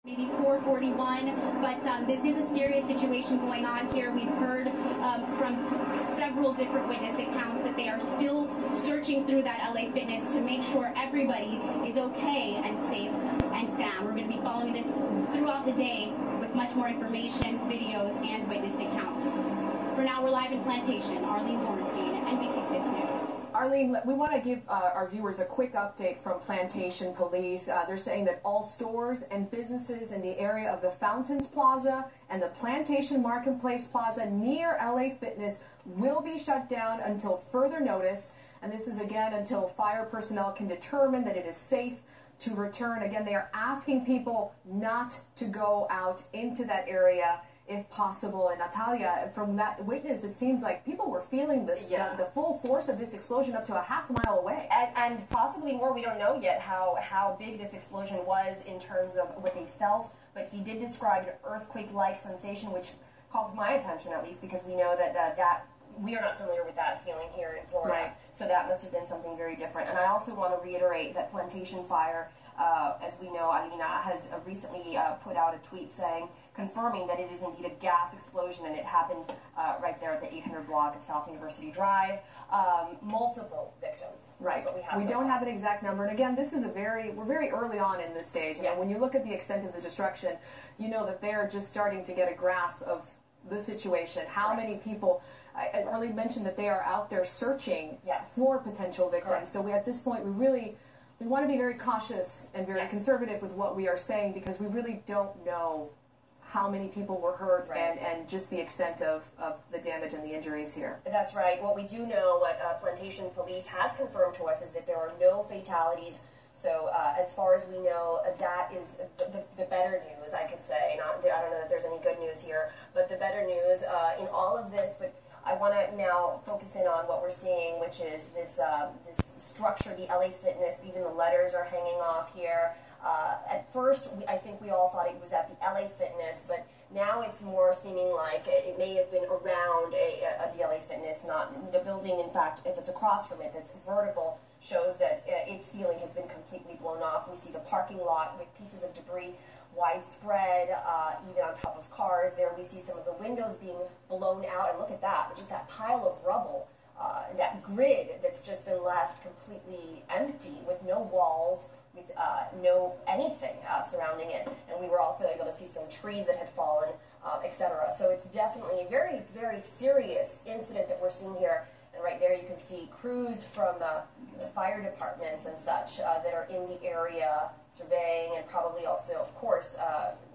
Maybe 441, but this is a serious situation going on here. We've heard from several different witness accounts that they are still searching through that LA Fitness to make sure everybody is okay and safe and sound. We're going to be following this throughout the day with much more information, videos, and witness accounts. For now, we're live in Plantation. Arlene Bornstein, NBC6 News. Arlene, we want to give our viewers a quick update from Plantation Police. They're saying that all stores and businesses in the area of the Fountains Plaza and the Plantation Marketplace Plaza near LA Fitness will be shut down until further notice. And this is again until fire personnel can determine that it is safe to return. Again, they are asking people not to go out into that area if possible. And Natalia, from that witness, it seems like people were feeling this, the full force of this explosion up to a half-mile away. And possibly more. We don't know yet how big this explosion was in terms of what they felt, but he did describe an earthquake-like sensation, which called my attention at least, because we know that we are not familiar with that feeling here in Florida. Right. So that must have been something very different. And I also want to reiterate that Plantation Fire, as we know, Alina has recently put out a tweet confirming that it is indeed a gas explosion, and it happened right there at the 800 block of South University Drive. Multiple victims. Right. That's what we have. We don't have an exact number, and again, this is we're very early on in this stage. And when you look at the extent of the destruction, you know that they're just starting to get a grasp of the situation. How many people? Arlene mentioned that they are out there searching for potential victims. Correct. So at this point, we want to be very cautious and very conservative with what we are saying, because we really don't know how many people were hurt and just the extent of the damage and the injuries here. That's right. What we do know, what Plantation Police has confirmed to us, is that there are no fatalities. So as far as we know, that is the better news, I could say. I don't know that there's any good news here, but the better news in all of this. But I want to now focus in on what we're seeing, which is this structure, the LA Fitness. Even the letters are hanging off here. At first, I think we all thought it was at the LA Fitness, but now it's more seeming like it may have been around the LA Fitness, not the building. In fact, if it's across from it, that's vertical, shows that its ceiling has been completely blown off. We see the parking lot with pieces of debris widespread, even on top of cars. There we see some of the windows being blown out, and look at that, just that pile of rubble, that grid that's just been left completely empty with no walls, with no anything surrounding it. And we were also able to see some trees that had fallen, etc. So it's definitely a very, very serious incident that we're seeing here. And right there you can see crews from the fire departments and such that are in the area surveying, and probably also, of course,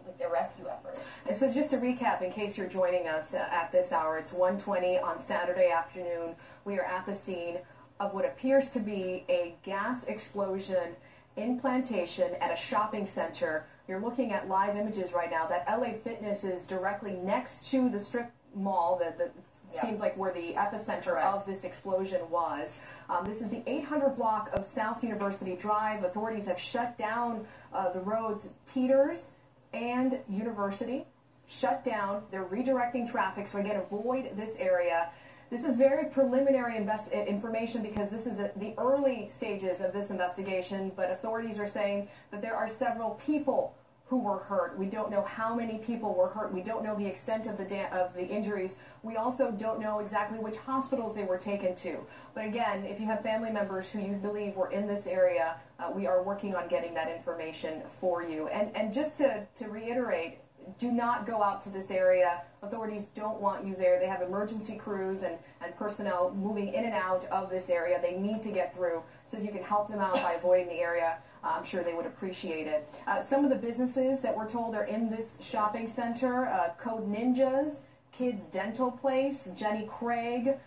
with their rescue efforts. And so just to recap, in case you're joining us at this hour, it's 1:20 on Saturday afternoon. We are at the scene of what appears to be a gas explosion in Plantation at a shopping center. You're looking at live images right now. That LA Fitness is directly next to the strip mall that seems like where the epicenter of this explosion was. This is the 800 block of South University Drive. Authorities have shut down the roads Peters and University. Shut down. They're redirecting traffic, so again, avoid this area. This is very preliminary information, because this is the early stages of this investigation, but authorities are saying that there are several people who were hurt. We don't know how many people were hurt. We don't know the extent of the injuries. We also don't know exactly which hospitals they were taken to. But again, if you have family members who you believe were in this area, we are working on getting that information for you. And just to reiterate, do not go out to this area. Authorities don't want you there. They have emergency crews and personnel moving in and out of this area. They need to get through. So if you can help them out by avoiding the area, I'm sure they would appreciate it. Some of the businesses that we're told are in this shopping center, Code Ninjas, Kids Dental Place, Jenny Craig,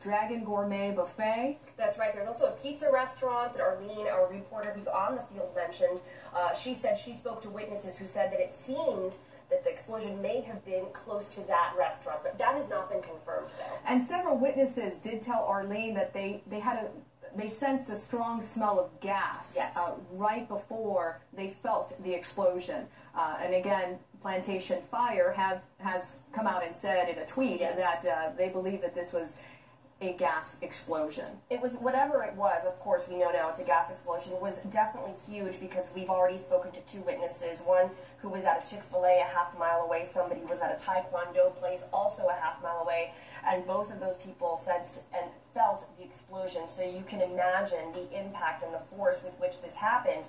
Dragon Gourmet Buffet. That's right. There's also a pizza restaurant that Arlene, our reporter who's on the field, mentioned. She said she spoke to witnesses who said that it seemed that the explosion may have been close to that restaurant, but that has not been confirmed, though. And several witnesses did tell Arlene that they sensed a strong smell of gas right before they felt the explosion. And again, Plantation Fire has come out and said in a tweet that they believe that this was a gas explosion? It was, whatever it was, of course we know now it's a gas explosion, was definitely huge because we've already spoken to 2 witnesses, one who was at a Chick-fil-A a half-mile away, somebody was at a Taekwondo place also a half-mile away, and both of those people sensed and felt the explosion, so you can imagine the impact and the force with which this happened.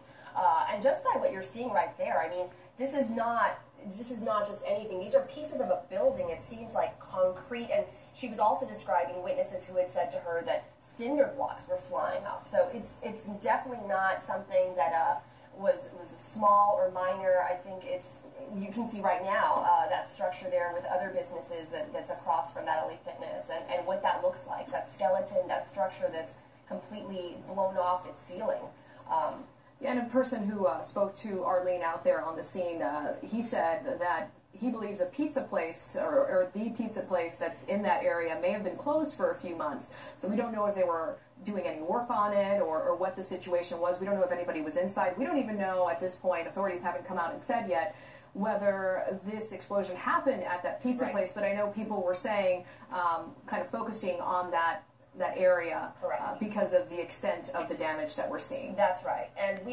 And just by what you're seeing right there, I mean, this is not just anything. These are pieces of a building. It seems like concrete, and she was also describing witnesses who had said to her that cinder blocks were flying off. So it's definitely not something that was small or minor. I think you can see right now that structure there with other businesses that's across from that LA Fitness, and what that looks like, that skeleton, that structure that's completely blown off its ceiling. Yeah, and a person who spoke to Arlene out there on the scene, he said that he believes a pizza place or the pizza place that's in that area may have been closed for a few months. So we don't know if they were doing any work on it or what the situation was. We don't know if anybody was inside. We don't even know at this point, authorities haven't come out and said yet, whether this explosion happened at that pizza place. But I know people were saying, kind of focusing on that area because of the extent of the damage that we're seeing. That's right. And